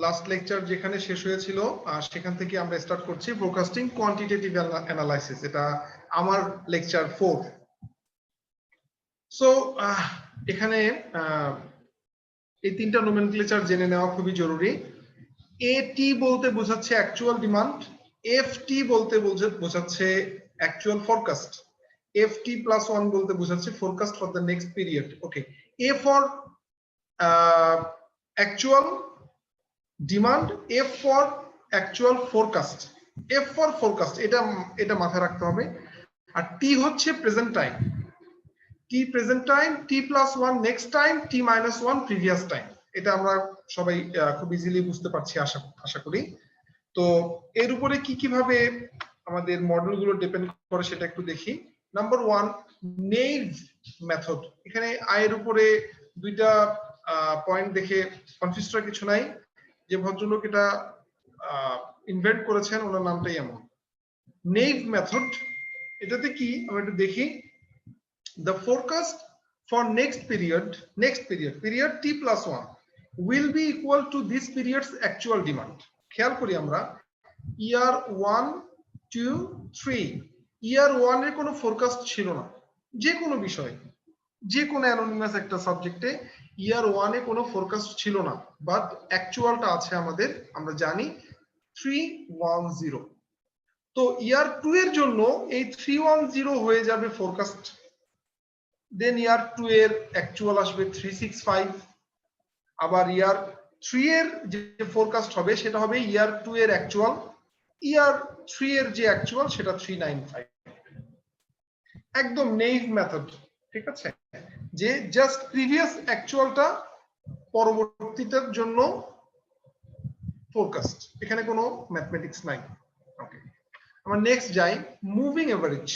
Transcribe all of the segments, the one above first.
Last lecture যেখানে শেষ হয়েছিল সেখান থেকে আমরা স্টার্ট করছি ফোরকাস্টিং কোয়ান্টিটেটিভ অ্যানালাইসিস। এটা আমার লেকচার 4। সো এখানে এই তিনটা নোমেনক্লেচার জেনে নেওয়া খুবই জরুরি। এটি বলতে বোঝাচ্ছে অ্যাকচুয়াল ডিমান্ড, এফটি বলতে বোঝাচ্ছে অ্যাকচুয়াল ফোরকাস্ট, এফটি প্লাস 1 বলতে বোঝাচ্ছে forecast for the next period. Okay, A for actual demand, F for actual forecast, F for forecast, এটা মাথায় রাখতে হবে। আর টি হচ্ছে present time, T present time, T plus 1 next time, T minus 1 previous time. এটা আমরা সবাই খুব ইজিলি বুঝতে পারছি আশা করি। তো এর উপরে কিভাবে আমাদের মডেলগুলো ডিপেন্ড করে সেটা একটু দেখি। Number 1, naive method. এখানে আয়ের উপরে দুইটা পয়েন্ট দেখে কনফিউজ হওয়ার কিছু নাই। যে ভদ্রলোক এটা ইনভেন্ট করেছেন ওনার নামটাই এমন, নেইভ মেথড। এটাতে কি আমরা একটু দেখি। The forecast for next period t plus 1 will be equal to this period's actual demand. খেয়াল করি আমরা ইয়ার 1 2 3 ইয়ার 1 এর কোনো ফোরকাস্ট ছিল না, যে কোনো বিষয়, যে কোনো অ্যানোনিমাস একটা সাবজেক্টে ইয়ার 1 এ কোনো ফোরকাস্ট ছিল না, বাট অ্যাকচুয়ালটা আছে আমাদের, আমরা জানি 310। তো ইয়ার 2 এর জন্য এই 310 হয়ে যাবে ফোরকাস্ট, দেন ইয়ার 2 এর অ্যাকচুয়াল আসবে 365, আবার ইয়ার 3 এর যে ফোরকাস্ট হবে সেটা হবে ইয়ার 2 এর অ্যাকচুয়াল, ইয়ার 3 এর যে অ্যাকচুয়াল সেটা 395। একদম নেইভ মেথড, ঠিক আছে, যে জাস্ট প্রিভিয়াস অ্যাকচুয়ালটা পরবর্তীটার জন্য ফোরকাস্ট, এখানে কোনো ম্যাথমেটিক্স নাই। ওকে, আমরা নেক্সট যাই, moving average.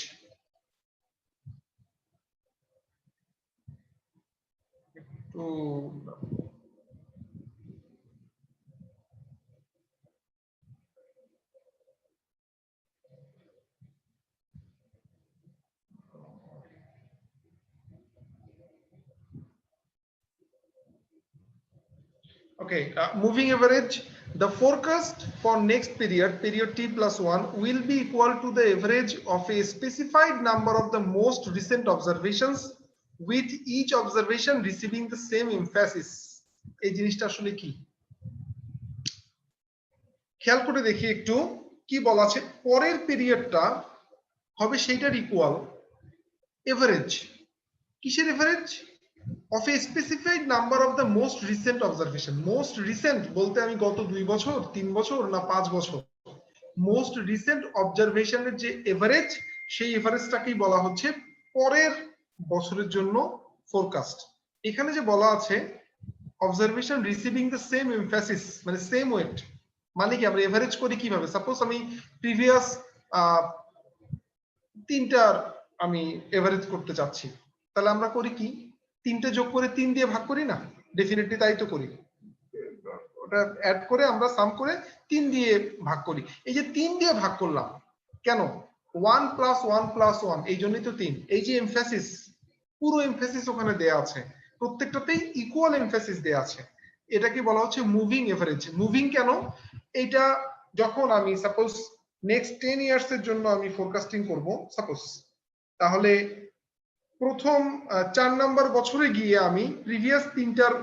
Okay, moving average, the forecast for next period t plus 1 will be equal to the average of a specified number of the most recent observations, with each observation receiving the same emphasis. এই জিনিসটা আসলে কি খেয়াল করে দেখি একটু, কি বলা আছে, পরের পিরিয়ডটা হবে সেইটার ইকুয়াল এভারেজ। কিসের average? of a specified number of the most recent observation. most recent বলতে আমি গত 2 বছর 3 বছর না 5 বছর, most recent observation এর যে এভারেজ, সেই এভারেজটাকেই বলা হচ্ছে পরের বছরের জন্য ফোরকাস্ট। এখানে যে বলা আছে observation receiving the same emphasis, মানে সেম ওয়েট, মানে কি আমরা এভারেজ করি কিভাবে? সাপোজ আমি প্রিভিয়াস 3টার আমি এভারেজ করতে চাচ্ছি, তাহলে আমরা করি কি, 3টে যোগ করে 3 দিয়ে ভাগ করি না? ডেফিনেটলি তাই তো করি, ওটা অ্যাড করে আমরা সাম করে 3 দিয়ে ভাগ করি। এই যে 3 দিয়ে ভাগ করলাম কেন? 1 প্লাস 1 প্লাস 1, এই জন্যই তো 3। এই যে এমফাসিস, পুরো এমফাসিস ওখানে দেয়া আছে, প্রত্যেকটাতেই ইকুয়াল এমফাসিস দেয়া আছে, এটাকে বলা হচ্ছে মুভিং এভারেজ। মুভিং কেন? এটা যখন আমি সাপোজ নেক্সট 10 ইয়ার্স এর জন্য আমি ফোরকাস্টিং করব সাপোজ, তাহলে প্রথম 4 নাম্বার বছরে গিয়ে আমি প্রিভিয়াস 3টার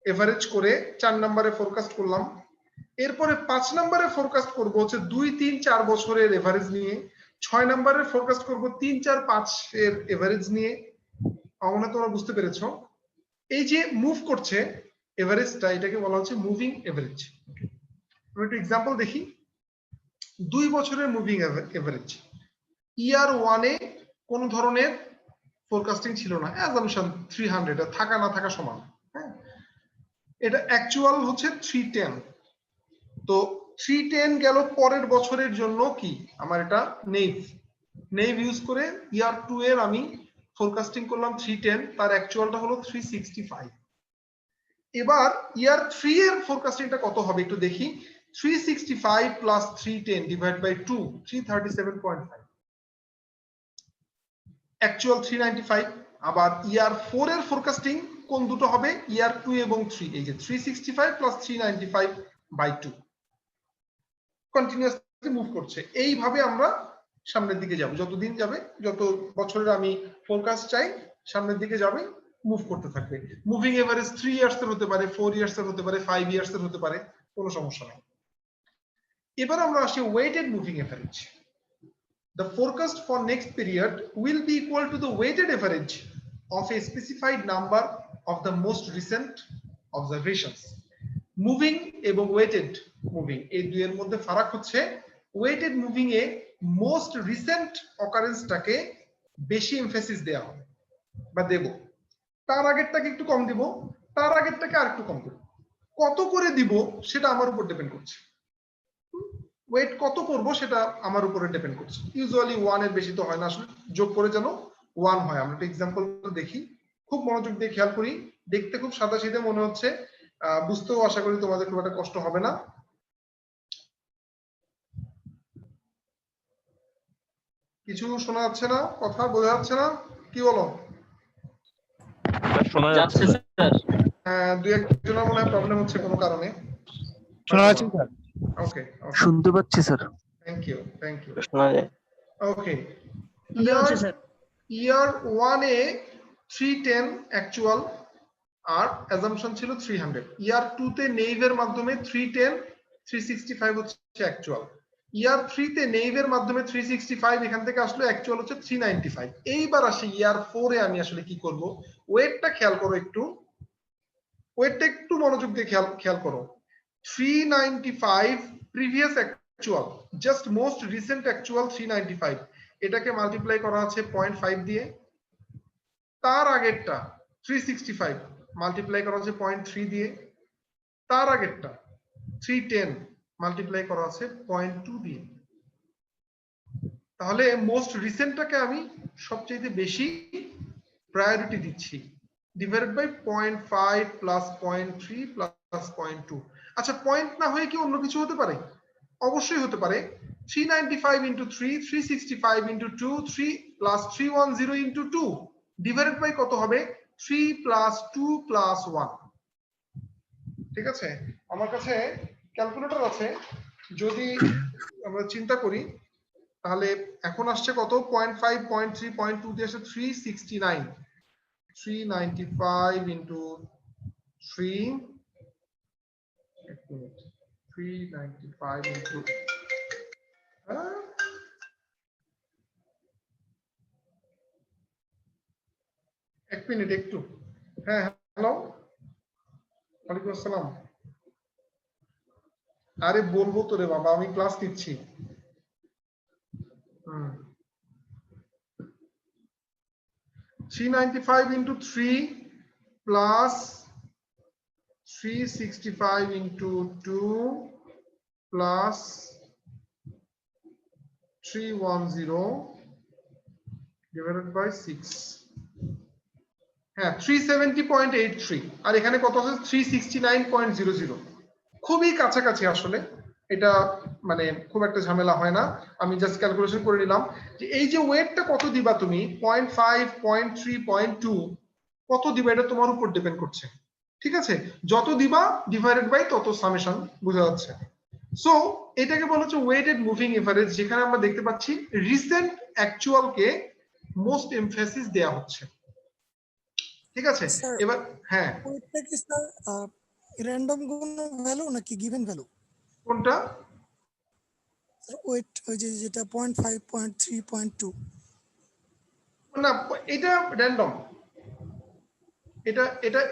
এভারেজ করে 4 নম্বরে ফোরকাস্ট করলাম, এরপরে 5 নম্বরে ফোরকাস্ট করব হচ্ছে 2 3 4 বছরের এভারেজ নিয়ে, 6 নম্বরে ফোরকাস্ট করব 3 4 5 এর এভারেজ নিয়ে। মনে হয় তোমরা বুঝতে পেরেছো, এই যে মুভ করছে এভারেজটা, এটাকে বলা হচ্ছে মুভিং এভারেজ। আমরা একটু এক্সাম্পল দেখি। 2 বছরের মুভিং এভারেজ, ইয়ার 1 এ কোন ধরনের ফোরকাস্টিং ছিল না, অ্যাজাম্পশন 300, থাকা না থাকা সমান, হ্যাঁ, এটা অ্যাকচুয়াল হচ্ছে 310। তো 310 গেল পরের বছরের জন্য কি আমার এটা নেইভ ইউজ করে ইয়ার 2 এর আমি ফোরকাস্টিং করলাম 310, তার অ্যাকচুয়ালটা হলো 365। এবার ইয়ার 3 এর ফোরকাস্টিংটা কত হবে একটু দেখি। 365 প্লাস 310 ডিভাইড বাই 2, 337.5, অ্যাকচুয়াল 395। আবার ইয়ার 4 এর ফোরকাস্টিং কোন দুটো হবে ইয়ার 2 এবং 3 এই যে 365 প্লাস 395 বাই 2 কন্টিনিউয়াসলি মুভ করছে এইভাবে আমরা সামনের দিকে যাব যতদিন যাবে যত বছরের আমি ফোরকাস্ট চাই সামনের দিকে যাবে মুভ করতে থাকবে মুভিং এভারেজ 3 ইয়ার্স এর হতে পারে 4 ইয়ার্স এর হতে পারে 5 ইয়ার্স এর হতে পারে কোনো সমস্যা নেই এবার আমরা আসি weighted moving average The forecast for next period will be equal to the weighted average of a specified number of the most recent observations. Moving এবং weighted moving এই দুইয়ের মধ্যে ফারাক হচ্ছে weighted moving এ most recent occurrence টাকে বেশি emphasis দেয়া হবে বা দেব তার আগেরটাকে একটু কম দিব তার আগেরটাকে আরেকটু কম দেব কত করে দিব সেটা আমার উপর ডিপেন্ড করছে ওয়েট কত করব সেটা আমার উপরে ডিপেন্ড করছে ইউজুয়ালি 1 এর বেশি তো হয় না আসলে যোগ করে যেন 1 হয় আমরা একটা एग्जांपल দেখি খুব মনোযোগ দিয়ে খেয়াল করি দেখতে খুব সাদাসিধে মনে হচ্ছে বুঝতেও আশা করি তোমাদের খুব একটা কষ্ট হবে না কিছু শোনা যাচ্ছে না কথা বোঝা যাচ্ছে না কি বলো শোনা যাচ্ছে স্যার দুই একজনের মনে হয় প্রবলেম হচ্ছে কোনো কারণে শোনা যাচ্ছে স্যার ওকে শুনতে পাচ্ছি স্যার থ্যাংক ইউ শোনা যায় ওকে ইয়ার 1 এ 310 অ্যাকচুয়াল আর অ্যাজাম্পশন ছিল 300 ইয়ার 2 তে নেইভের মাধ্যমে 310 365 হচ্ছে অ্যাকচুয়াল ইয়ার 3 তে নেইভের মাধ্যমে 365 এখান থেকে আসলে অ্যাকচুয়াল হচ্ছে 395 এইবার আসি ইয়ার 4 এ আমি আসলে কি করব ওয়েটটা খেয়াল করো একটু ওয়েটটা একটু মনোযোগ দিয়ে খেয়াল করো 395 previous actual just most recent actual 395 এটাকে মাল্টিপ্লাই করা আছে 0.5 দিয়ে তার আগেরটা 365 মাল্টিপ্লাই করা আছে 0.3 দিয়ে তার আগেরটা 310 মাল্টিপ্লাই করা আছে 0.2 দিয়ে তাহলে মোস্ট রিসেন্টটাকে আমি সবচেয়ে বেশি প্রায়োরিটি দিচ্ছি ডিভাইডেড বাই 0.5 প্লাস 0.3 প্লাস 0.2 আচ্ছা পয়েন্ট না হয়ে কি অন্য কিছু হতে পারে অবশ্যই হতে পারে 395 into 3 365 into 2 3 plus 310 into 2 divided by কত হবে 3 plus 2 plus 1 ঠিক আছে আমার কাছে ক্যালকুলেটর আছে যদি আমরা চিন্তা করি তাহলে এখন আসছে কত 0.5 0.3 0.2 দিয়ে আসছে 369 395 into 3 395 into এক মিনিট একটু হ্যাঁ হ্যালো ওয়ালাইকুম আসসালাম আরে বলবো তো রে বাবা আমি ক্লাস নিচ্ছি 395 into 3 plus 365 into 2 plus 310 divided by 6 হ্যাঁ 370.83 আর এখানে কত আছে 369.00 খুবই কাছাকাছি আসলে এটা মানে খুব একটা ঝামেলা হয় না আমি জাস্ট ক্যালকুলেশন করে নিলাম যে এই যে ওয়েটটা কত দিবা তুমি 0.5 0.3 0.2 কত দিবা এটা তোমার উপর ডিপেন্ড করছে ঠিক আছে যত দিবা ডিভাইডেড বাই তত সামেশন বোঝা যাচ্ছে সো এটাকে বলা হচ্ছে ওয়েটেড মুভিং এভারেজ যেখানে আমরা দেখতে পাচ্ছি রিসেন্ট অ্যাকচুয়াল কে মোস্ট এমফাসিস দেয়া হচ্ছে ঠিক আছে এবার হ্যাঁ ওয়েটটা কি স্যার র‍্যান্ডম কোনো ভ্যালু নাকি গিভেন ভ্যালু কোনটা ওয়েট ওই যে যেটা 0.5 0.3 0.2 না এটা র‍্যান্ডম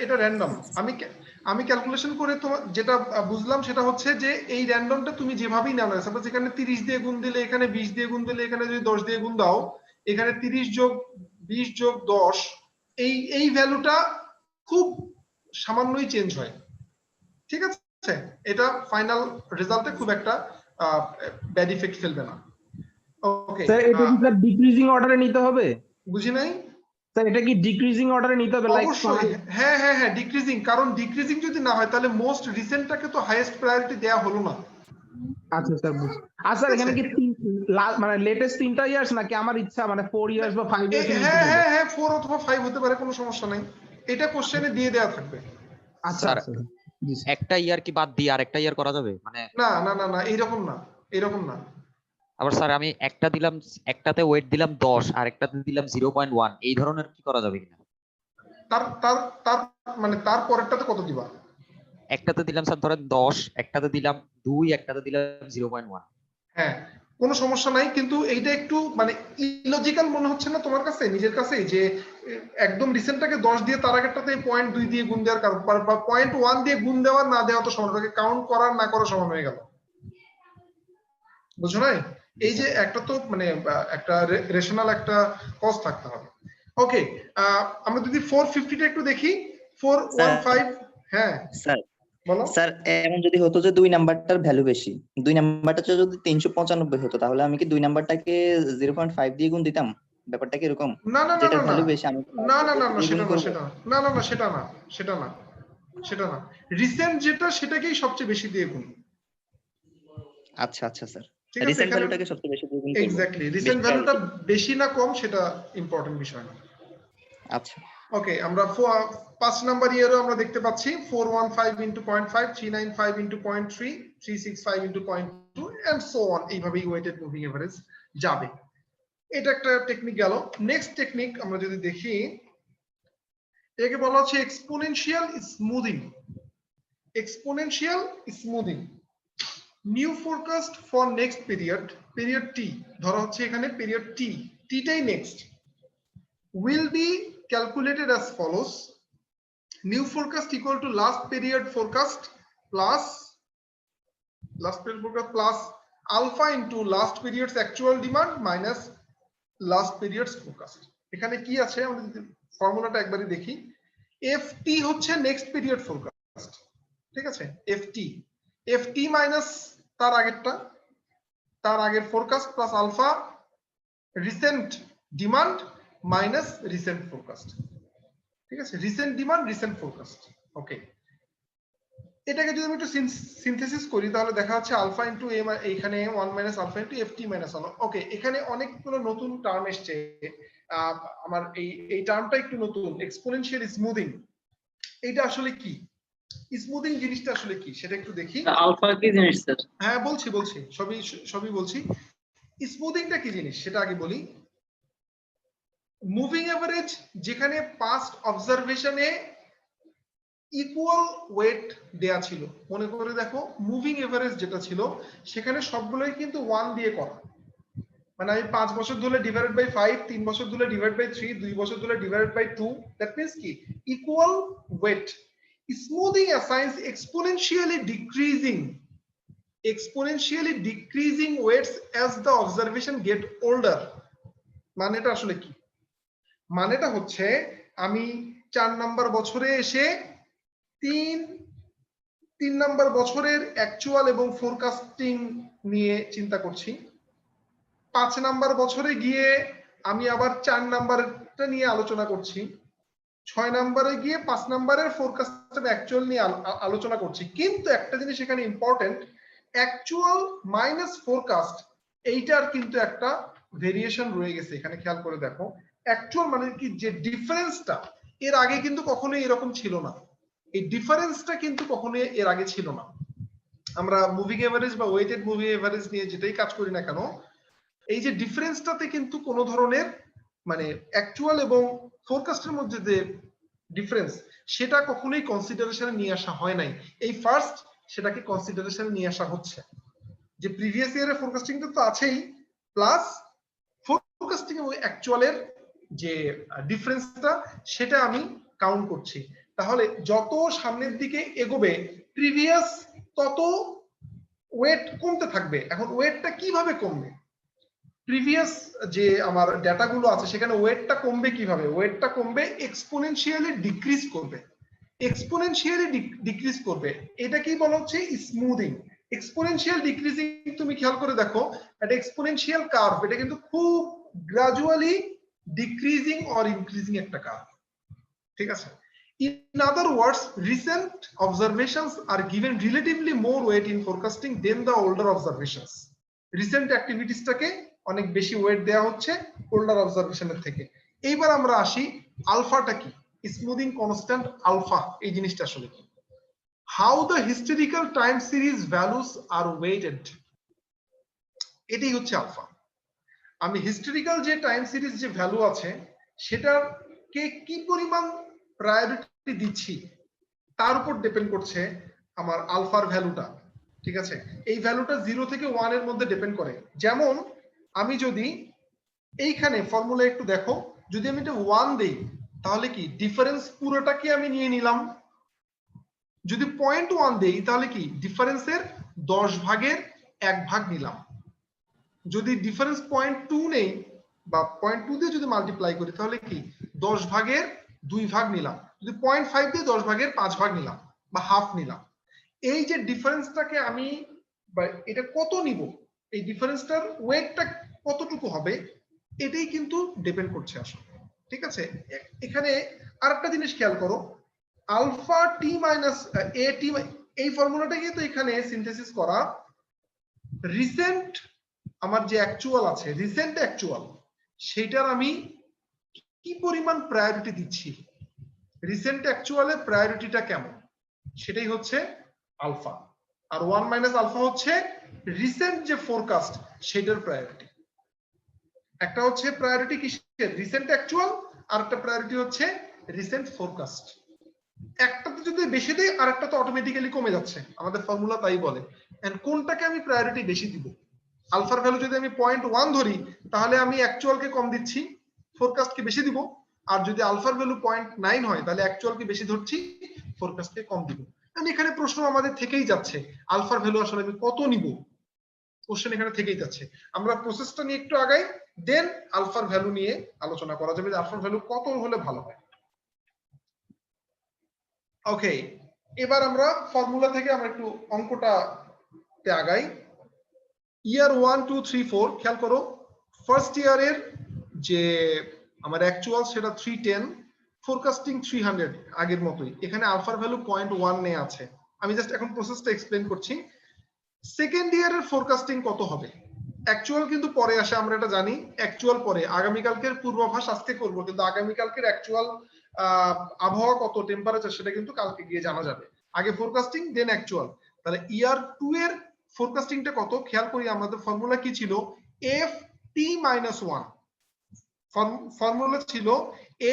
এটা র‍্যান্ডম আমি ক্যালকুলেশন করে তোমার যেটা বুঝলাম সেটা হচ্ছে যে এই র‍্যান্ডমটা তুমি যেভাবেই নাও না সাপোজ এখানে 30 দিয়ে গুণ দিলে এখানে 20 দিয়ে গুণ দিলে এখানে যদি 10 দিয়ে গুণ দাও এখানে 30 যোগ 20 যোগ 10 এই ভ্যালুটা খুব সামান্যই চেঞ্জ হয় ঠিক আছে এটা ফাইনাল রেজাল্টে খুব একটা ব্যাড ইফেক্ট ফেলবে না ওকে স্যার এটা কি স্যার ডিক্রিজিং অর্ডারে নিতে হবে বুঝি নাই স্যার এটা কি ডিক্রিজিং অর্ডারে নিতে হবে লাইক অবশ্যই হ্যাঁ হ্যাঁ হ্যাঁ ডিক্রিজিং কারণ ডিক্রিজিং যদি না হয় তাহলে মোস্ট রিসেন্টটাকে তো হাইয়েস্ট প্রায়োরিটি দেয়া হলো না আচ্ছা স্যার বুঝছি আর স্যার এখানে কি মানে লেটেস্ট 3টা ইয়ার্স নাকি আমার ইচ্ছা মানে 4 ইয়ার্স বা 5 ইয়ার্স হ্যাঁ হ্যাঁ হ্যাঁ 4 অথবা 5 হতে পারে কোনো সমস্যা নাই এটা কোশ্চেনে দিয়ে দেওয়া থাকবে। আচ্ছা স্যার, আচ্ছা জি স্যার। একটা ইয়ার কি বাদ দিয়ে আর একটা ইয়ার করা যাবে? মানে না না না না, এইরকম না, এরকম না। আবার স্যার আমি একটা দিলাম, একটাতে ওয়েট দিলাম 10 আর একটাতে দিলাম 0.1, এই ধরনের কি করা যাবে কিনা? তার তার তার মানে তার পরেরটাতে কত দিবা? একটাতে দিলাম স্যার ধরেন 10, একটাতে দিলাম 2, একটাতে দিলাম 0.1। হ্যাঁ, কোনো সমস্যা নাই, কিন্তু এইটা একটু মানে ইলজিক্যাল মনে হচ্ছে না তোমার কাছে নিজের কাছে, যে একদম রিসেন্টটাকে 10 দিয়ে তার আগেরটাতে 0.2 দিয়ে গুণ দেওয়ার কারণ, বা 0.1 দিয়ে গুণ দেওয়া না দেওয়া তো সমান, তাকে কাউন্ট করার না করা সমান হয়ে গেল, বুঝছো না? এই যে একটা তো মানে একটা রেশনাল একটা কজ থাকতে হবে। ওকে, আমরা যদি 450 টা একটু দেখি, 415। হ্যাঁ স্যার বলো। স্যার এমন যদি হতো যে 2 নাম্বারটার ভ্যালু বেশি, 2 নাম্বারটা যদি 395 হতো, তাহলে আমি কি 2 নাম্বারটাকে 0.5 দিয়ে গুণ দিতাম? ব্যাপারটা কি এরকম? না না না যেটা না না ভ্যালু বেশি আমি না না না না, দিয়ে গুণ সেটা না, করব? সেটা না না না, সেটা না, সেটা না, সেটা না। রিসেন্ট যেটা সেটাকেই সবচেয়ে বেশি দিয়ে গুণ। আচ্ছা আচ্ছা স্যার, ঠিক আছে, রিসেন্ট এখানে ভ্যালুটাকে সবচেয়ে বেশি দিয়ে গুণ করব। এক্স্যাক্টলি রিসেন্ট বেশি ভ্যালুটা প্রায়োরিটি। বেশি না কম সেটা ইম্পর্টেন্ট বিষয় না। আচ্ছা ওকে, আমরা 5 নাম্বার ইয়ারও আমরা দেখতে পাচ্ছি 415 into 0.5, 395 into 0.3, 365 into 0.2 and so on, এইভাবেই ওয়েটেড মুভিং এভারেজ যাবে। এটা একটা টেকনিক গেল। নেক্সট টেকনিক আমরা যদি দেখি, এটাকে বলা হচ্ছে exponential smoothing. Exponential smoothing, new forecast for next period, period T, ধরা হচ্ছে এখানে পিরিয়ড টি, টিটাই next, will be calculated as follows: new forecast equal to last period forecast plus alpha into last period's actual demand minus last period's forecast। এখানে কি আছে আমরা যদি ফর্মুলাটা একবারই দেখি, ft হচ্ছে নেক্সট পিরিয়ড ফোরকাস্ট, ঠিক আছে, ft মাইনাস তার আগেরটা, তার আগের forecast plus alpha recent demand minus recent forecast, ঠিক আছে, recent demand recent forecast. Okay, এটাকে যদি আমি একটু সিনথেসিস করি তাহলে দেখা যাচ্ছে আলফা ইনটু এ, এখানে 1 মাইনাস আলফা ইনটু এফটি মাইনাস 1। ওকে, এখানে অনেকগুলো নতুন টার্ম এসেছে, আমার এই টার্মটা একটু নতুন, এক্সপোনেনশিয়াল স্মুদিং। এটা আসলে কি, স্মুদিং জিনিসটা আসলে কি সেটা একটু দেখি। আলফা কি জিনিস স্যার? হ্যাঁ বলছি বলছি, সবই বলছি। স্মুদিংটা কি জিনিস সেটা আগে বলি। মুভিং এভারেজ যেখানে পাস্ট অবজারভেশনে ইকুয়াল ওয়েট দেয়া ছিল, মনে করে দেখো মুভিং এভারেজ যেটা ছিল সেখানে সবগুলোই কিন্তু 1 দিয়ে করা, মানে আমি 5 বছর ধরে ডিভাইডেড বাই 5, 3 বছর ধরে ডিভাইড বাই 3, 2 বছর ধরে ডিভাইডেড বাই 2, দ্যাট মিন্স কি equal weight. Smoothing assigns exponentially decreasing weights as the observation get older। মানেটা আসলে কি? মানেটা হচ্ছে আমি 4 নাম্বার বছরে এসে তিন নাম্বার বছরের অ্যাকচুয়াল এবং ফোরকাস্টিং নিয়ে চিন্তা করছি, 5 নাম্বার বছরে গিয়ে আমি আবার 4 নাম্বারটা নিয়ে আলোচনা করছি, 6 নাম্বারে গিয়ে 5 নাম্বারের ফোরকাস্ট অ্যাকচুয়াল নিয়ে আলোচনা করছি। কিন্তু একটা জিনিস এখানে ইম্পর্টেন্ট, অ্যাকচুয়াল মাইনাস ফোরকাস্ট, এইটার কিন্তু একটা ভেরিয়েশন রয়ে গেছে এখানে, খেয়াল করে দেখো। অ্যাকচুয়াল মানে কি, যে ডিফারেন্সটা এর আগে কিন্তু কখনোই এরকম ছিল না, এই ডিফারেন্সটা কিন্তু কখনোই এর আগে ছিল না। আমরা মুভিং এভারেজ বা ওয়েটেড মুভিং এভারেজ নিয়ে যেটাই কাজ করি না কেন, এই যে ডিফারেন্সটাতে কিন্তু কোনো ধরনের মানে অ্যাকচুয়াল এবং ফোরকাস্টের মধ্যে যে ডিফারেন্স সেটা কখনোই কনসিডারেশনে নিয়ে আসা হয় নাই, এই ফার্স্ট সেটাকে কনসিডারেশনে নিয়ে আসা হচ্ছে, যে প্রিভিয়াস ইয়ারের ফোরকাস্টিংটা তো আছেই, প্লাস ফোরকাস্টিং এবং অ্যাকচুয়ালের যে ডিফারেন্সটা সেটা আমি কাউন্ট করছি। তাহলে যত সামনের দিকে এগোবে প্রিভিয়াস তত ওয়েট কমতে থাকবে। এখন ওয়েটটা কিভাবে কমবে, প্রিভিয়াস যে আমার ডেটাগুলো আছে সেখানে ওয়েটটা কমবে কিভাবে, ওয়েটটা কমবে এক্সপোনেনশিয়ালি ডিক্রিজ করবে, এক্সপোনেনশিয়ালি ডিক্রিজ করবে। এটা কি বলা হচ্ছে স্মুদিং। এক্সপোনেনশিয়াল ডিক্রিজিং তুমি খেয়াল করে দেখো, একটা এক্সপোনেনশিয়াল কার্ভ, এটা কিন্তু খুব গ্রাজুয়ালি ডিক্রিজিং অর ইনক্রিজিং একটা কার্ভ, ঠিক আছে। In other words, recent observations are given relatively more weight in forecasting than the older observations. Recent activities-টাকে অনেক বেশি ওয়েট দেওয়া হচ্ছে ওল্ডার অবজারভেশনের থেকে। এইবার আমরা আসি আলফাটা কি। স্মুদিং কনস্ট্যান্ট আলফা এই জিনিসটা আসলে কি, how the historical time series values are weighted, এটাই হচ্ছে আলফা। আমি হিস্টোরিক্যাল যে টাইম সিরিজ যে ভ্যালু আছে সেটার কে কি পরিমাণ প্রায়োরিটি দিচ্ছি তার উপর ডিপেন্ড করছে আমার আলফার ভ্যালুটা। ঠিক আছে, এই ভ্যালুটা 0 থেকে 1 এর মধ্যে ডিপেন্ড করে। যেমন আমি যদি এইখানে ফর্মুলা একটু দেখো, যদি আমি এটা 1 দেই তাহলে কি ডিফারেন্স পুরোটাকে আমি নিয়ে নিলাম। যদি 0.1 দেই তাহলে কি ডিফারেন্সের 10 ভাগের 1 ভাগ নিলাম। যদি ডিফারেন্স 0.2 নেই বা 0.2 দিয়ে যদি মাল্টিপ্লাই করি তাহলে কি 10 ভাগের 2 ভাগ নিলাম। যদি 0.5 দিয়ে 10 ভাগের 5 ভাগ নিলাম বা হাফ নিলাম। এই যে ডিফারেন্সটাকে আমি বা এটা কত নিব, এই ডিফারেন্সটার ওয়েটটা কতটুকু হবে, এটাই কিন্তু ডিপেন্ড করছে আসলে। ঠিক আছে, এখানে আরেকটা জিনিস খেয়াল করো, আলফা টি মাইনাস এ টি, এই ফর্মুলাটা কিন্তু এখানে সিনথেসিস করা রিসেন্ট আমার যে অ্যাকচুয়াল আছে, রিসেন্ট অ্যাকচুয়াল, সেটার আমি কি পরিমাণ প্রায়োরিটি দিচ্ছি, রিসেন্ট অ্যাকচুয়ালের প্রায়োরিটিটা কেমন, সেটাই হচ্ছে আলফা। আর 1 মাইনাস আলফা হচ্ছে রিসেন্ট যে ফোরকাস্ট সেটার প্রায়োরিটি। একটা হচ্ছে প্রায়োরিটি কিসের, রিসেন্ট অ্যাকচুয়াল, আর একটা প্রায়োরিটি হচ্ছে রিসেন্ট ফোরকাস্ট। একটাতে যদি বেশি দেই আর একটা তো অটোমেটিক্যালি কমে যাচ্ছে, আমাদের ফর্মুলা তাই বলে। এন্ড কোনটাকে আমি প্রায়োরিটি বেশি দিব, আলফার ভ্যালু যদি আমি 0.1 ধরি তাহলে আমি অ্যাকচুয়ালকে কম দিচ্ছি, ফোরকাস্টকে বেশি দিব। আর যদি আলফার ভ্যালু 0.9 হয় তাহলে অ্যাকচুয়ালকে বেশি ধরছি, ফোরকাস্টকে কম দিব। আমি এখানে প্রশ্ন আমাদের থেকেই যাচ্ছে আলফার ভ্যালু আসলে আমি কত নিব, কোশ্চেন এখানে থেকেই যাচ্ছে। আমরা প্রসেসটা নিয়ে একটু আগাই, দেন আলফার ভ্যালু নিয়ে আলোচনা করা যাবে যে আলফার ভ্যালু কত হলে ভালো হয়। ওকে, এবার আমরা ফর্মুলা থেকে আমরা একটু অঙ্কটাতে আগাই। ইয়ার 1 2 3 4 খেয়াল করো, ফার্স্ট ইয়ারের যে আমার অ্যাকচুয়াল সেটা 310, ফোরকাস্টিং 300 আগের মতোই। এখানে আলফার ভ্যালু 0.1 নিয়ে আছে। আমি জাস্ট এখন প্রসেসটা এক্সপ্লেন করছি। সেকেন্ড ইয়ারের ফোরকাস্টিং কত হবে, অ্যাকচুয়াল কিন্তু পরে আসে, আমরা এটা জানি। অ্যাকচুয়াল পরে, আগামীকালকের পূর্বাভাস আজকে করব, কিন্তু আগামীকালকের অ্যাকচুয়াল আবহাওয়া কত, টেম্পারেচার, সেটা কিন্তু কালকে গিয়ে জানা যাবে। আগে ফোরকাস্টিং দেন অ্যাকচুয়াল। তাহলে ইয়ার 2 এর ফোরকাস্টিংটা কত, খেয়াল করি আমাদের ফর্মুলা কি ছিল, এফ টি মাইনাস 1। ফর্মুলা ছিল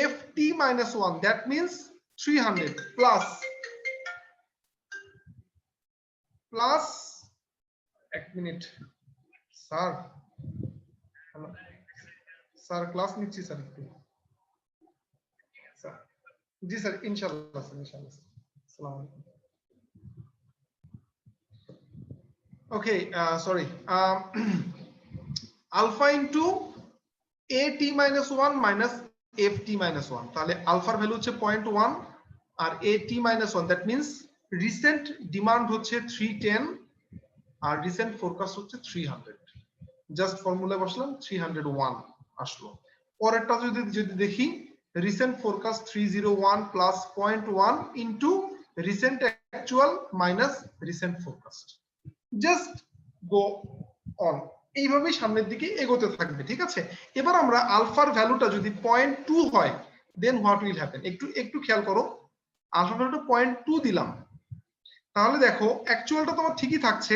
F T minus 1, that means 300 plus এক মিনিট স্যার, স্যার ক্লাস নিচ্ছি স্যার একটু, স্যার জি স্যার, ইনশাআল্লাহ স্যার, ইনশাআল্লাহ। আসসালামু আলাইকুম। Okay, sorry, alpha into A T minus 1 minus F T minus 1, তাহলে আলফার ভ্যালু হচ্ছে 0.1 আর A T minus 1, that means recent demand হচ্ছে 310 আর রিসেন্ট ফোরকাস্ট হচ্ছে 300। জাস্ট ফর্মুলা বসলাম, 301 আসলো। পরেরটা যদি দেখি, recent forecast 301 plus 0.1 into recent actual minus recent forecast, just go on, এইভাবেই সামনের দিকে এগোতে থাকবে। ঠিক আছে, এবার আমরা আলফার ভ্যালুটা যদি 0.2 হয় দেন হোয়াট উইল হ্যাপেন, একটু খেয়াল করো। আলফা ভ্যালুটা 0.2 দিলাম, তাহলে দেখো অ্যাকচুয়ালটা তোমার ঠিকই থাকছে।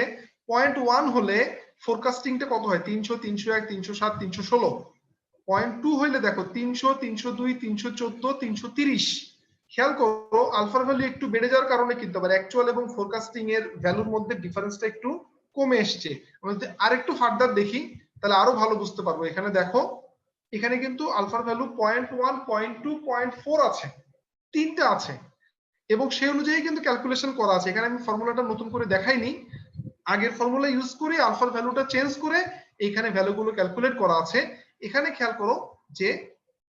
0.1 হলে ফোরকাস্টিংটা কত হয়, 300 301 307 316। 0.2 হইলে দেখো 300 302 314 330। খেয়াল করো আলফার ভ্যালু একটু বেড়ে যাওয়ার কারণে কিন্তু আবার অ্যাকচুয়াল এবং ফোরকাস্টিং এর ভ্যালুর মধ্যে ডিফারেন্সটা একটু কমে এসছে। আমরা যদি আরেকটু ফার্দার দেখি তাহলে আরো ভালো বুঝতে পারবো। এখানে দেখো, এখানে কিন্তু আলফার ভ্যালু 0.1 0.2 0.4 আছে, তিনটা আছে, এবং সেই অনুযায়ী কিন্তু ক্যালকুলেশন করা আছে। এখানে আমি ফর্মুলাটা নতুন করে দেখাইনি, আগের ফর্মুলা ইউজ করে আলফার ভ্যালুটা চেঞ্জ করে এইখানে ভ্যালুগুলো ক্যালকুলেট করা আছে। এখানে খেয়াল করো যে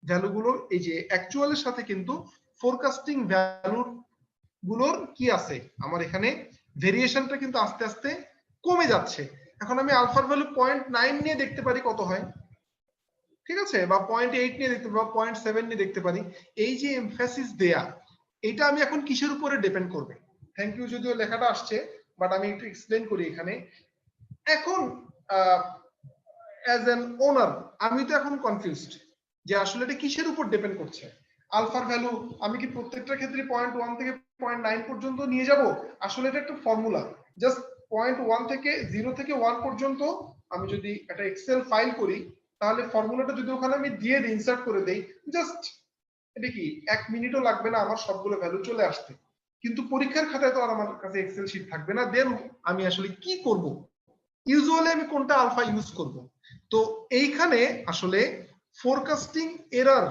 ভ্যালুগুলো এই যে অ্যাকচুয়ালের সাথে কিন্তু ফোরকাস্টিং ভ্যালুর গুলোর কি আছে, আমার এখানে ভেরিয়েশনটা কিন্তু আস্তে আস্তে কমে যাচ্ছে। এখন আমি আলফার ভ্যালু 0.9 নিয়ে দেখতে পারি কত হয়, ঠিক আছে, বা 0.8 নিয়ে দেখতে পারি, বা 0.7 নিয়ে দেখতে পারি। এই যে এমফাসিস দেয়া, এটা আমি এখন কিসের উপরে ডিপেন্ড করবে। থ্যাংক ইউ, যদিও লেখাটা আসছে বাট আমি একটু এক্সপ্লেন করি এখানে। এখন অ্যাজ এন ওনার আমি তো এখন কনফিউজড যে আসলে এটা কিসের উপর ডিপেন্ড করছে। আলফার ভ্যালু আমি কি প্রত্যেকটা ক্ষেত্রে 0.1 থেকে 0.9 পর্যন্ত নিয়ে যাব? আসলে এটা একটা ফর্মুলা, জাস্ট 0.1 থেকে 0 থেকে 1 পর্যন্ত আমি যদি একটা এক্সেল ফাইল করি, তাহলে ফর্মুলাটা যদি ওখানে আমি দিয়ে দিই, ইনসার্ট করে দেই, জাস্ট এটা কি 1 মিনিটও লাগবে না আমার সবগুলো ভ্যালু চলে আসতে। কিন্তু পরীক্ষার খাতায় তো আর আমার কাছে এক্সেল শিট থাকবে না, দেন আমি আসলে কি করব? ইউজুয়ালি আমি কোনটা আলফা ইউজ করব? তো এইখানে আসলে ফোরকাস্টিং এরর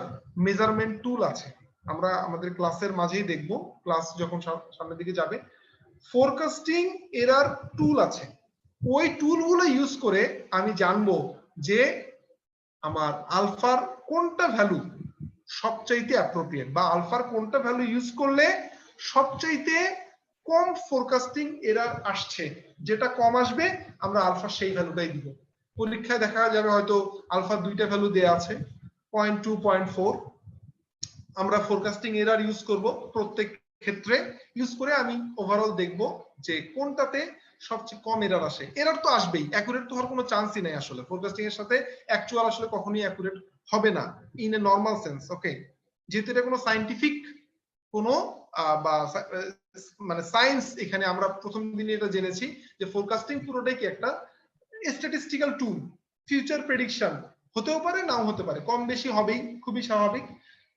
মেজারমেন্ট টুল আছে, আমরা আমাদের ক্লাসের মাঝেই দেখব, ক্লাস যখন সামনের দিকে যাবে। ফোরকাস্টিং এরর টুল আছে, ওই টুলগুলো ইউজ করে আমি জানবো যে আমার আলফার কোনটা ভ্যালু সবচাইতে অ্যাপ্রোপ্রিয়েট, বা আলফার কোনটা ভ্যালু ইউজ করলে সবচাইতে কম ফোরকাস্টিং এরর আসছে। যেটা কম আসবে আমরা আলফা সেই ভ্যালুটাই দিব। পরীক্ষায় দেখা যাবে হয়তো আলফা দুইটা ভ্যালু দেয়া আছে 0.2 0.4, আমরা ফোরকাস্টিং এরর ইউজ করব প্রত্যেক ক্ষেত্রে, ইউজ করে আমি ওভারঅল দেখব যে কোনটাতে সবচেয়ে কম এরর আসে। এরর তো আসবেই, অ্যাকুরেট তো হওয়ার কোনো চান্সই নাই আসলে, ফোরকাস্টিং এর সাথে অ্যাকচুয়াল আসলে কখনোই অ্যাকুরেট হবে না ইন এ নরমাল সেন্স। ওকে, যেহেতু এটা কোনো সায়েন্টিফিক কোনো বা মানে সায়েন্স, এখানে আমরা প্রথম দিনে এটা জেনেছি যে ফোরকাস্টিং পুরোটাই কি একটা স্ট্যাটিস্টিক্যাল টুল, ফিউচার প্রেডিকশন হতেও পারে নাও হতে পারে, কম বেশি হবেই, খুবই স্বাভাবিক।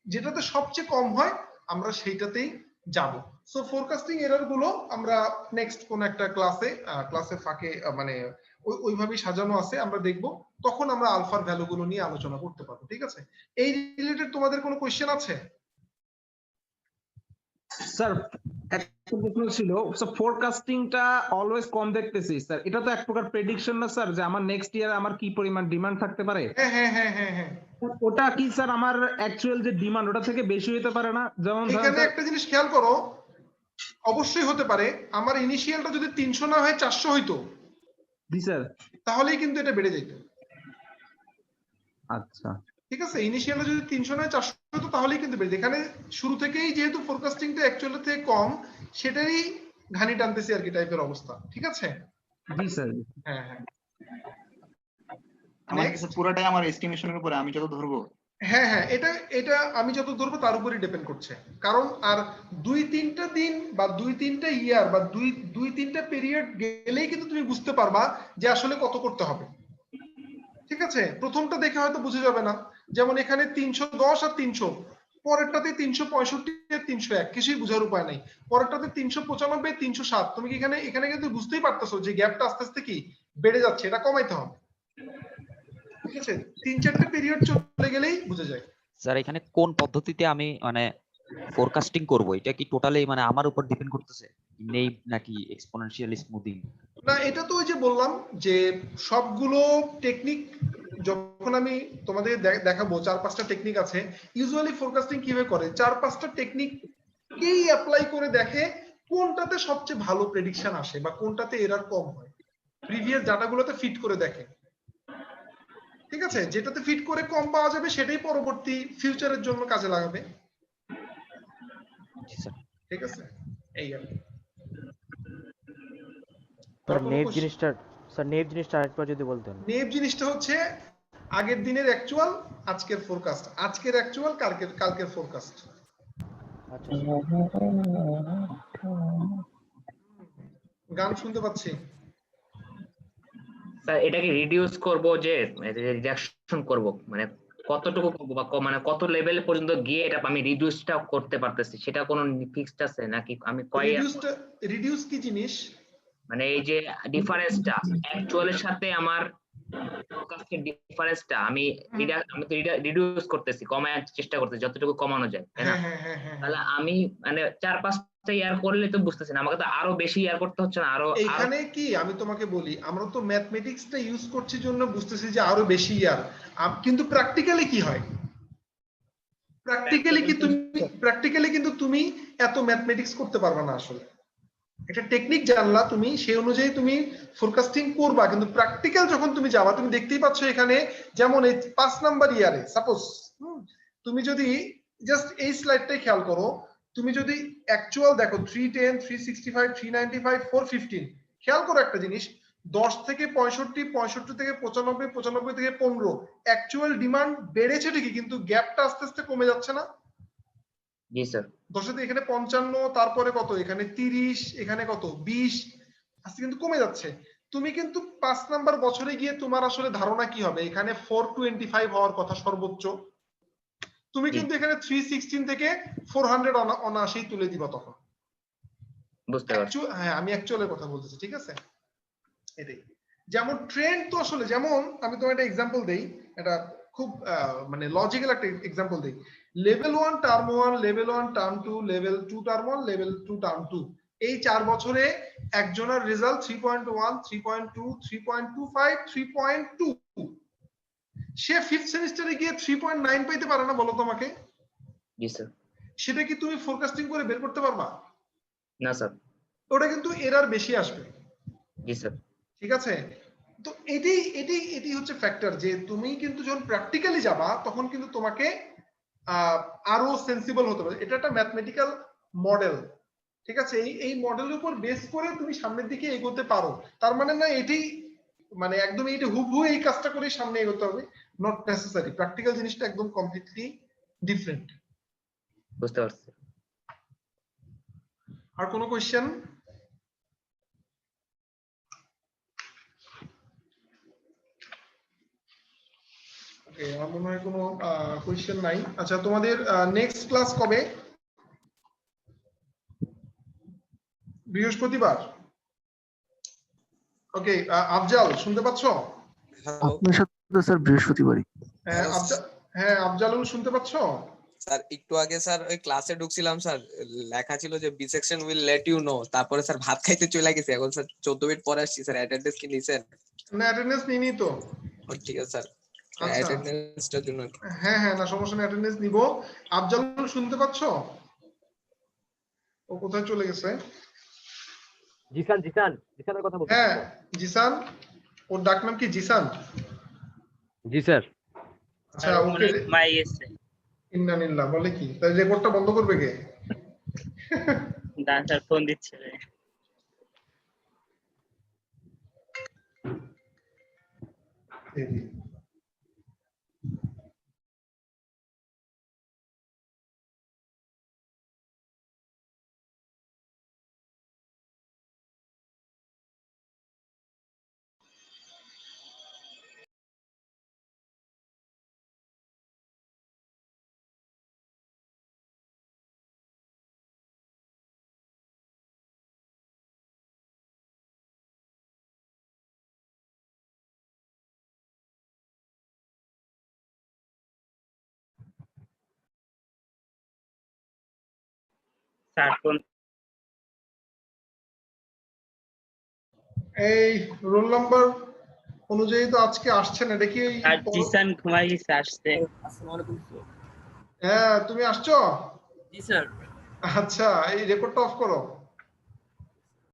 যেটাতে সবচেয়ে কম হয় আমরা সেইটাতেই যাব। সো ফোরকাস্টিং এরর গুলো আমরা নেক্সট কোন একটা ক্লাসে ফাঁকে মানে ওইভাবেই সাজানো আছে, আমরা দেখব, তখন আমরা আলফার ভ্যালু গুলো নিয়ে আলোচনা করতে পারবো। ঠিক আছে, এই রিলেটেড তোমাদের কোনো কোশ্চেন আছে? স্যার একটা প্রশ্ন ছিল, স্যার ফোরকাস্টিংটা অলওয়েজ কম দেখতেছি স্যার, এটা তো এক প্রকার প্রেডিকশন না স্যার, যে আমার নেক্সট ইয়ার আমার কি পরিমাণ ডিমান্ড থাকতে পারে? হ্যাঁ হ্যাঁ হ্যাঁ হ্যাঁ হ্যাঁ, ওটা কি স্যার আমার অ্যাকচুয়াল যে ডিমান্ড ওটা থেকে বেশি হতে পারে না? যেমন ধরেন এখানে স্যার, একটা জিনিস খেয়াল করো, অবশ্যই হতে পারে। আমার ইনিশিয়ালটা যদি 300 না হয় 400 হইতো, জি স্যার। তাহলেই কিন্তু এটা বেড়ে যেত। আচ্ছা ঠিক আছে, ইনিশিয়ালটা যদি 300 নয় 400 হতো, তাহলেই কিন্তু বেড়ে। এখানে শুরু থেকেই যেহেতু ফোরকাস্টিংটা অ্যাকচুয়ালি থেকে কম, সেটারই ঘানি টানতেছি আর কি, টাইপের অবস্থা। ঠিক আছে, জি স্যার। হ্যাঁ হ্যাঁ, আমার নেক্সট। কাছে পুরোটাই আমার এস্টিমেশনের উপরে, আমি যত ধরবো। হ্যাঁ হ্যাঁ, এটা এটা আমি যত ধরবো তার উপরই ডিপেন্ড করছে, কারণ আর 2-3টা দিন বা 2-3টা ইয়ার বা 2-3টা পিরিয়ড গেলেই কিন্তু তুমি বুঝতে পারবা যে আসলে কত করতে হবে। ঠিক আছে, প্রথমটা দেখে হয়তো বুঝে যাবে না, যেমন এখানে 310 আর 300, পরেরটাতে 365 আর 301, কিছুই বোঝার উপায় নাই। পরেরটাতে 395 307, তুমি কি এখানে কিন্তু বুঝতেই পারতেছো যে গ্যাপটা আস্তে আস্তে কি বেড়ে যাচ্ছে, এটা কমাইতে হবে। ঠিক আছে, 3-4টে পিরিয়ড চলে গেলেই বুঝে যায়। স্যার এখানে কোন পদ্ধতিতে আমি মানে ফোরকাস্টিং করব, এটা কি টোটালি মানে আমার উপর ডিপেন্ড করতেছে, নেই নাকি এক্সপোনেনশিয়াল স্মুথিং? না, এটা তো ওই যে বললাম যে সবগুলো টেকনিক যখন আমি তোমাদের দেখাবো, 4-5টা টেকনিক আছে। ইউজুয়ালি ফোরকাস্টিং কিভাবে করে, 4-5টা টেকনিককেই অ্যাপ্লাই করে দেখে কোনটাতে সবচেয়ে ভালো প্রেডিকশন আসে বা কোনটাতে এরর কম হয়, প্রিভিয়াস ডাটাগুলোতে ফিট করে দেখে। ঠিক আছে, যেটাতে ফিট করে কম পাওয়া যাবে সেটাই পরবর্তী ফিউচারের জন্য কাজে লাগাবে। ঠিক আছে, এই আর কি। স্যার নেভ জিনিসটা আরেকবার যদি বলতেন। নেভ জিনিসটা হচ্ছে আগের দিনের অ্যাকচুয়াল, আজকের ফোরকাস্ট, আজকের অ্যাকচুয়াল, কালকের ফোরকাস্ট। আচ্ছা গান শুনতে পাচ্ছি স্যার, এটাকে রিডিউস করব যে রিডাকশন করব, মানে কতটুকু করব বা মানে কত লেভেল পর্যন্ত গিয়ে এটা আমি রিডিউসটা করতে পারতেছি, সেটা কোনো ফিক্সড আছে নাকি? আমি রিডিউস কি জিনিস? মানে এই যে ডিফারেন্সটা অ্যাকচুয়ালের সাথে আমার ফোরকাস্টের ডিফারেন্সটা আমি রিডিউস করতেছি, কমানোর চেষ্টা করতেছি যতটুকু কমানো যায়, তাই না? তাহলে আমি মানে 4-5টা ইয়ার করলে তো বুঝতেছি না, আমাকে তো আরো বেশি ইয়ার করতে হচ্ছে না? আরো এখানে কি আমি তোমাকে বলি, আমরা তো ম্যাথমেটিক্সটা ইউজ করছি জন্য বুঝতেছি যে আরো বেশি ইয়ার, কিন্তু প্র্যাকটিক্যালি কি হয়? প্র্যাকটিক্যালি কিন্তু তুমি এত ম্যাথমেটিক্স করতে পারবে না আসলে। একটা টেকনিক জানলা তুমি, সেই অনুযায়ী তুমি ফোরকাস্টিং করবা, কিন্তু প্র্যাকটিক্যাল যখন তুমি যাবা, তুমি দেখতেই পাচ্ছ এখানে, যেমন এই 5 নাম্বার ইয়ারে সাপোজ তুমি যদি জাস্ট এই স্লাইডটাই খেয়াল করো, তুমি যদি অ্যাকচুয়াল দেখো 310 365 395 415, খেয়াল করো একটা জিনিস, 10 থেকে 65 65 থেকে 95 95 থেকে 15 অ্যাকচুয়াল ডিমান্ড বেড়েছে ঠিকই, কিন্তু গ্যাপটা আস্তে আস্তে কমে যাচ্ছে না? জি স্যার। দশে এখানে 55, তারপরে কত এখানে 30, এখানে কত 20, আস্তে কিন্তু কমে যাচ্ছে। তুমি কিন্তু 5 নাম্বার বছরে গিয়ে তোমার আসলে ধারণা কি হবে, এখানে 425 হওয়ার কথা সর্বোচ্চ, তুমি কিন্তু এখানে 316 থেকে 400 অনায়াসেই তুলে দিবা তখন। বুঝতে পারছি। হ্যাঁ আমি অ্যাকচুয়ালের কথা বলতেছি, ঠিক আছে? এটাই যেমন ট্রেন্ড তো আসলে, যেমন আমি তোমার একটা एग्जांपल দেই, এটা খুব মানে লজিক্যাল একটা एग्जांपल দেই। Level 1 term 1, level 1 term 2, level 2 term 1, level 2 term 2, এই 4 বছরে একজনের রেজাল্ট 3.1, 3.2, 3.25, 3.2, সে 5th সেমিস্টারে গিয়ে 3.9 পাইতে পারে না, বলো তোমাকে? জি স্যার। সেটা কি তুমি ফোরকাস্টিং করে বের করতে পারবা? না স্যার। ওটা কিন্তু এরর বেশি আসবে। জি স্যার। ঠিক আছে? তো এটাই হচ্ছে ফ্যাক্টর, যে তুমি কিন্তু যখন প্র্যাকটিক্যালি যাবা তখন কিন্তু তোমাকে আরো সেন্সিবল হতে হবে। এটা একটা ম্যাথমেটিক্যাল মডেল, ঠিক আছে? এই মডেলের উপর বেস করে তুমি সামনের দিকে এগোতে পারো, তার মানে না এটাই মানে একদম এইটা হুবহু এই কাজটা করে সামনে এগোতে হবে, নট নেসেসারি। প্র্যাকটিক্যাল জিনিসটা একদম কমপ্লিটলি ডিফারেন্ট। বুঝতে পারছি। আর কোনো কোশ্চেন? আমার মনে হয় কোনো কোশ্চেন নাই। আচ্ছা, তোমাদের নেক্সট ক্লাস কবে? বৃহস্পতিবার। ওকে, আফজাল শুনতে পাচ্ছ? আপনার সাথে স্যার বৃহস্পতিবারই। হ্যাঁ আফজালুল শুনতে পাচ্ছ? স্যার একটু আগে স্যার ওই ক্লাসে ঢুকছিলাম স্যার, লেখা ছিল যে B section will let you know, তারপরে স্যার ভাত খাইতে চলে গেছি, এখন স্যার 14 মিনিট পরে আসছি স্যার। অ্যাটেন্ডেন্স কি নিছেন? না অ্যাটেন্ডেন্স নিনি তো। ঠিক আছে স্যার, আচ্ছা। অ্যাটেন্ডেন্সটার জন্য। হ্যাঁ না সমস্যা নেই, অ্যাটেন্ডেন্স নিব। আফজালুল শুনতে পাচ্ছ? ও কোথায় চলে গেছে? জিসানের কথা বলছি। হ্যাঁ জিসান, ওর ডাক নাম কি জিসান? জি স্যার। আচ্ছা ওকে ইন্নানিল্লাহ বলে কি? তাই রেকর্ডটা বন্ধ করবে কে? ডান্সার ফোন দিচ্ছে রে। Sir phone. এই রোল নাম্বার অনুযায়ী তো আজকে আসছেন, এটা কি? আর জিসান ঘুমাই গেছে, আসছে। হ্যাঁ তুমি আসছো? জি স্যার। আচ্ছা এই রেকর্ডটা অফ করো।